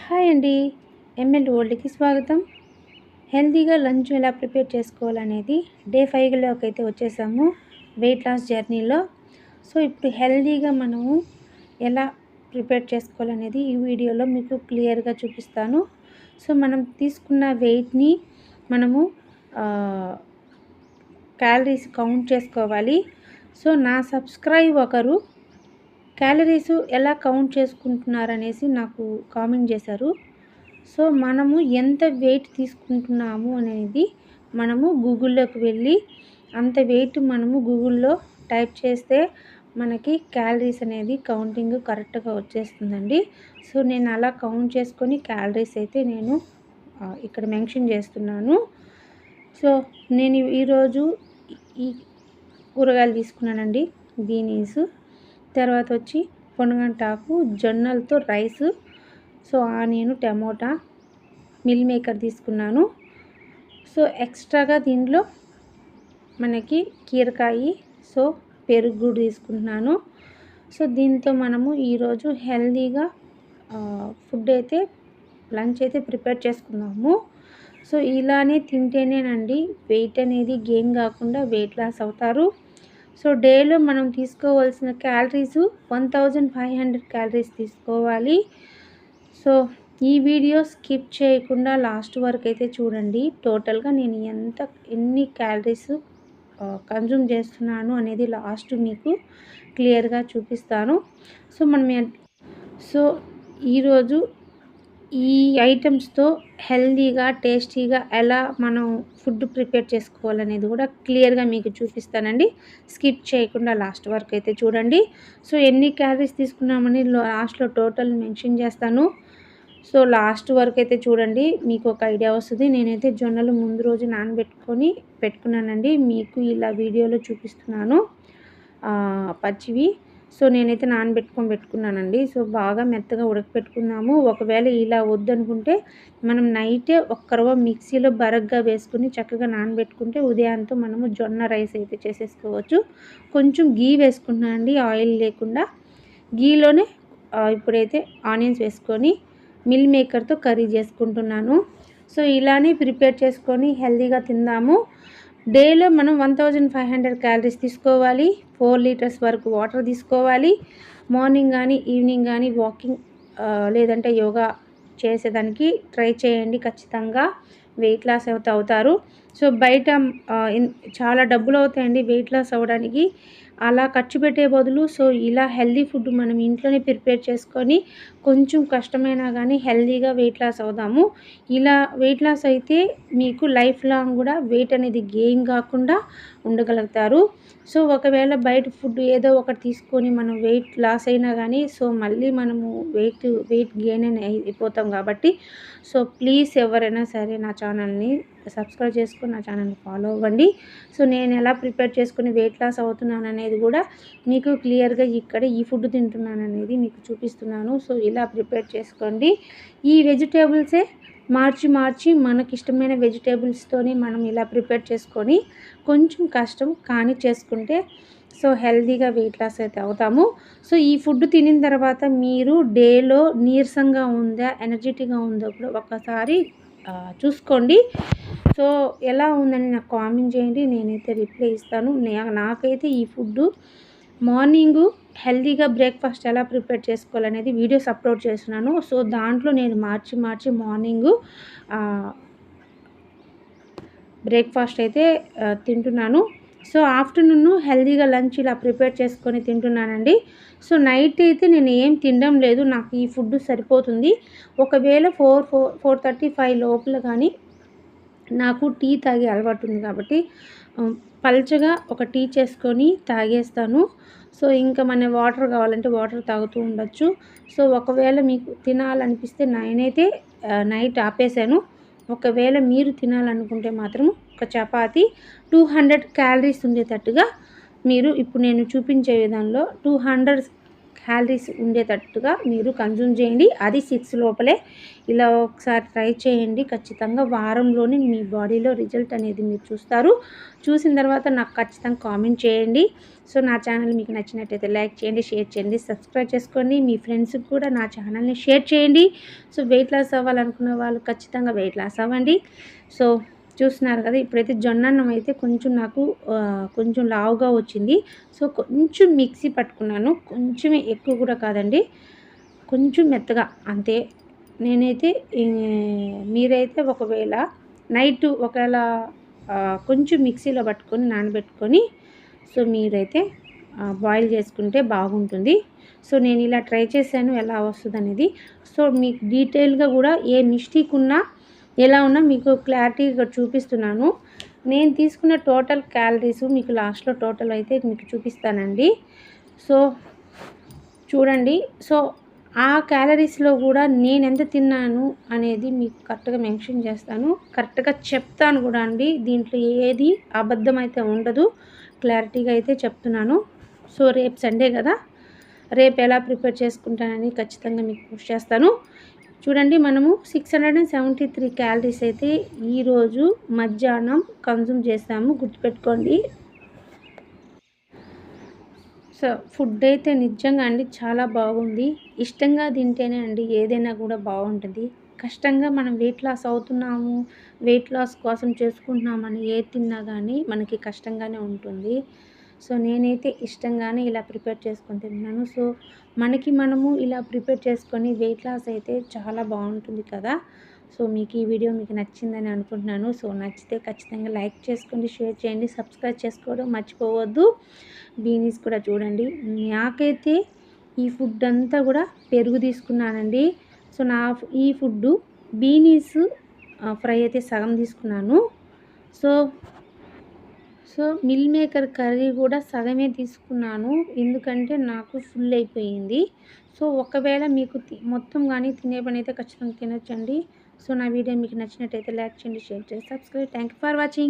Hi అండి. ML వరల్డ్‌కి స్వాగతం. హెల్తీగా లంచ్ ఎలా ప్రిపేర్ చేసుకోవాలనేది డే 5లోకి అయితే వచ్చేసాము వెయిట్ లాస్ జర్నీలో. సో, ఇప్పుడు హెల్తీగా మనము ఎలా ప్రిపేర్ చేసుకోవాలనేది ఈ వీడియోలో మీకు క్లియర్‌గా చూపిస్తాను. సో, మనం తీసుకున్న వెయిట్‌ని మనము క్యాలరీస్ కౌంట్ చేసుకోవాలి. సో, నా సబ్స్క్రైబ్ ఒకరు క్యాలరీస్ ఎలా కౌంట్ చేసుకుంటున్నారనేసి నాకు కామెంట్ చేశారు. సో, మనము ఎంత వెయిట్ తీసుకుంటున్నాము అనేది మనము గూగుల్లోకి వెళ్ళి అంత వెయిట్ మనము గూగుల్లో టైప్ చేస్తే మనకి క్యాలరీస్ అనేది కౌంటింగ్ కరెక్ట్గా వచ్చేస్తుందండి. సో, నేను అలా కౌంట్ చేసుకొని క్యాలరీస్ అయితే నేను ఇక్కడ మెన్షన్ చేస్తున్నాను. సో, నేను ఈరోజు ఈ కూరగాయలు తీసుకున్నానండి. బీనీస్, తర్వాత వచ్చి పొనగంటాకు, జొన్నలతో rice, so onion, tomato, meal maker తీసుకున్నాను. సో ఎక్స్ట్రాగా దీనిలో మనకి కీరకాయ, సో పెరుగు కూడా తీసుకుంటున్నాను. సో దీంతో మనము ఈరోజు హెల్తీగా ఫుడ్ అయితే లంచ్ అయితే ప్రిపేర్ చేసుకున్నాము. సో ఇలానే తింటేనేనండి వెయిట్ అనేది గెయిన్ కాకుండా వెయిట్ లాస్ అవుతారు. సో డేలో మనం తీసుకోవాల్సిన క్యాలరీస్ 1500 క్యాలరీస్ తీసుకోవాలి. సో ఈ వీడియో స్కిప్ చేయకుండా లాస్ట్ వరకు అయితే చూడండి. టోటల్గా నేను ఎన్ని క్యాలరీస్ కన్జ్యూమ్ చేస్తున్నాను అనేది లాస్ట్ మీకు క్లియర్గా చూపిస్తాను. సో సో ఈరోజు ఈ ఐటమ్స్తో హెల్తీగా టేస్టీగా ఎలా మనం ఫుడ్ ప్రిపేర్ చేసుకోవాలనేది కూడా క్లియర్గా మీకు చూపిస్తానండి. స్కిప్ చేయకుండా లాస్ట్ వరకు అయితే చూడండి. సో ఎన్ని క్యాలరీస్ తీసుకున్నామని లాస్ట్లో టోటల్ మెన్షన్ చేస్తాను. సో లాస్ట్ వరకు అయితే చూడండి, మీకు ఒక ఐడియా వస్తుంది. నేనైతే జొన్నలు ముందు రోజు నానబెట్టుకొని పెట్టుకున్నానండి. మీకు ఇలా వీడియోలో చూపిస్తున్నాను పచ్చివి. సో నేనైతే పెట్టుకున్నానండి. సో బాగా మెత్తగా ఉడకపెట్టుకుందాము. ఒకవేళ ఇలా వద్దనుకుంటే మనం నైటే ఒక్క రవ్వ మిక్సీలో బరగ్గా వేసుకుని చక్కగా నానబెట్టుకుంటే ఉదయంతో మనము జొన్న రైస్ అయితే చేసేసుకోవచ్చు. కొంచెం గీ వేసుకుంటున్నానండి, ఆయిల్ లేకుండా. గీలోనే ఇప్పుడైతే ఆనియన్స్ వేసుకొని మిల్ మేకర్తో కర్రీ చేసుకుంటున్నాను. సో ఇలానే ప్రిపేర్ చేసుకొని హెల్తీగా తిందాము. డేలో మనం 1500 క్యాలరీస్ తీసుకోవాలి. 4 లీటర్స్ వరకు వాటర్ తీసుకోవాలి. మార్నింగ్ కానీ ఈవినింగ్ కానీ వాకింగ్ లేదంటే యోగా చేసేదానికి ట్రై చేయండి. ఖచ్చితంగా వెయిట్ లాస్ అవుతారు. సో బయట చాలా డబ్బులు అవుతాయండి వెయిట్ లాస్ అవ్వడానికి. అలా ఖర్చు పెట్టే బదులు సో ఇలా హెల్తీ ఫుడ్ మనం ఇంట్లోనే ప్రిపేర్ చేసుకొని కొంచెం కష్టమైనా కానీ హెల్తీగా వెయిట్ లాస్ అవుదాము. ఇలా వెయిట్ లాస్ అయితే మీకు లైఫ్ లాంగ్ కూడా వెయిట్ అనేది గెయిన్ కాకుండా ఉండగలుగుతారు. సో ఒకవేళ బయట ఫుడ్ ఏదో ఒకటి తీసుకొని మనం వెయిట్ లాస్ అయినా కానీ సో మళ్ళీ మనము వెయిట్ గెయిన్ అయిపోతాం కాబట్టి సో ప్లీజ్ ఎవరైనా సరే నా ఛానల్ని సబ్స్క్రైబ్ చేసుకొని నా ఛానల్ని ఫాలో అవ్వండి. సో నేను ఎలా ప్రిపేర్ చేసుకుని వెయిట్ లాస్ అవుతున్నాను అనేది కూడా మీకు క్లియర్గా ఇక్కడ ఈ ఫుడ్ తింటున్నాను అనేది మీకు చూపిస్తున్నాను. సో ఇలా ప్రిపేర్ చేసుకోండి. ఈ వెజిటేబుల్సే మార్చి మనకి ఇష్టమైన వెజిటేబుల్స్తోని మనం ఇలా ప్రిపేర్ చేసుకొని కొంచెం కష్టం కానీ చేసుకుంటే సో హెల్తీగా వెయిట్ లాస్ అయితే అవుతాము. సో ఈ ఫుడ్ తినిన తర్వాత మీరు డేలో నీరసంగా ఉందా, ఎనర్జెటిక్గా ఉందో కూడా ఒకసారి చూసుకోండి. సో ఎలా ఉందని నాకు కామెంట్ చేయండి, నేనైతే రిప్లై ఇస్తాను. నాకైతే ఈ ఫుడ్ మార్నింగు హెల్తీగా బ్రేక్ఫాస్ట్ ఎలా ప్రిపేర్ చేసుకోవాలనేది వీడియోస్ అప్లోడ్ చేస్తున్నాను. సో దాంట్లో నేను మార్చి మార్నింగు బ్రేక్ఫాస్ట్ అయితే తింటున్నాను. సో ఆఫ్టర్నూన్ హెల్తీగా లంచ్ ఇలా ప్రిపేర్ చేసుకొని తింటున్నానండి. సో నైట్ అయితే నేను ఏం తినడం లేదు, నాకు ఈ ఫుడ్ సరిపోతుంది. ఒకవేళ 4:35 లోపల కానీ నాకు టీ తాగే అలవాటు ఉంది కాబట్టి పల్చగా ఒక టీ చేసుకొని తాగేస్తాను. సో ఇంకా మన వాటర్ కావాలంటే వాటర్ తాగుతూ ఉండొచ్చు. సో ఒకవేళ మీకు తినాలనిపిస్తే నేనైతే నైట్ ఆపేసాను. ఒకవేళ మీరు తినాలనుకుంటే మాత్రం ఒక చపాతీ 200 క్యాలరీస్ ఉండేటట్టుగా మీరు ఇప్పుడు నేను చూపించే విధంలో 200 క్యాలరీస్ ఉండేటట్టుగా మీరు కన్జ్యూమ్ చేయండి. అది 6 లోపలే. ఇలా ఒకసారి ట్రై చేయండి. ఖచ్చితంగా వారంలోనే మీ బాడీలో రిజల్ట్ అనేది మీరు చూస్తారు. చూసిన తర్వాత నాకు ఖచ్చితంగా కామెంట్ చేయండి. సో నా ఛానల్ మీకు నచ్చినట్టయితే లైక్ చేయండి, షేర్ చేయండి, సబ్స్క్రైబ్ చేసుకోండి. మీ ఫ్రెండ్స్కి కూడా నా ఛానల్ని షేర్ చేయండి. సో వెయిట్ లాస్ అవ్వాలనుకునే వాళ్ళు ఖచ్చితంగా వెయిట్ లాస్ అవ్వండి. సో చూస్తున్నారు కదా, ఇప్పుడైతే జొన్నన్నం అయితే కొంచెం నాకు కొంచెం లావుగా వచ్చింది. సో కొంచెం మిక్సీ పట్టుకున్నాను. కొంచెమే, ఎక్కువ కూడా కాదండి, కొంచెం మెత్తగా అంతే. నేనైతే మీరైతే ఒకవేళ నైట్ ఒకవేళ కొంచెం మిక్సీలో పట్టుకొని నానబెట్టుకొని సో మీరైతే బాయిల్ చేసుకుంటే బాగుంటుంది. సో నేను ఇలా ట్రై చేశాను, ఎలా వస్తుంది అనేది. సో మీకు డీటెయిల్గా కూడా ఏ మిస్టేక్ ఉన్నా ఎలా ఉన్నా మీకు క్లారిటీగా చూపిస్తున్నాను. నేను తీసుకున్న టోటల్ క్యాలరీస్ మీకు లాస్ట్లో టోటల్ అయితే మీకు చూపిస్తానండి. సో చూడండి. సో ఆ క్యాలరీస్లో కూడా నేను ఎంత తిన్నాను అనేది మీకు కరెక్ట్గా మెన్షన్ చేస్తాను, కరెక్ట్గా చెప్తాను కూడా అండి. దీంట్లో ఏది అబద్ధం అయితే ఉండదు, క్లారిటీగా అయితే చెప్తున్నాను. సో రేపు సండే కదా, రేపు ఎలా ప్రిపేర్ చేసుకుంటానని ఖచ్చితంగా మీకు పోస్ట్ చేస్తాను. చూడండి, మనము 673 క్యాలరీస్ అయితే ఈరోజు మధ్యాహ్నం కన్జ్యూమ్ చేస్తాము, గుర్తుపెట్టుకోండి. సో ఫుడ్ అయితే నిజంగా అండి చాలా బాగుంది. ఇష్టంగా తింటేనే అండి ఏదైనా కూడా బాగుంటుంది. కష్టంగా మనం వెయిట్ లాస్ అవుతున్నాము, వెయిట్ లాస్ కోసం చేసుకుంటున్నామని ఏది తిన్నా కానీ మనకి కష్టంగానే ఉంటుంది. సో నేనైతే ఇష్టంగానే ఇలా ప్రిపేర్ చేసుకొని తిన్నాను. సో మనము ఇలా ప్రిపేర్ చేసుకొని వెయిట్ లాస్ అయితే చాలా బాగుంటుంది కదా. సో మీకు ఈ వీడియో మీకు నచ్చిందని అనుకుంటున్నాను. సో నచ్చితే ఖచ్చితంగా లైక్ చేసుకోండి, షేర్ చేయండి, సబ్స్క్రైబ్ చేసుకోవడం మర్చిపోవద్దు. బీనీస్ కూడా చూడండి. నాకైతే ఈ ఫుడ్ అంతా కూడా పెరుగు తీసుకున్నానండి. సో ఈ ఫుడ్డు బీనీస్ ఫ్రై అయితే సగం తీసుకున్నాను. సో మిల్ మేకర్ కర్రీ కూడా సగమే తీసుకున్నాను, ఎందుకంటే నాకు ఫుల్ అయిపోయింది. సో ఒకవేళ మీకు మొత్తం కానీ తినే పని అయితే ఖచ్చితంగా తినొచ్చండి. సో నా వీడియో మీకు నచ్చినట్టయితే లైక్ చేయండి, షేర్ చేయండి, subscribe. Thank you for watching.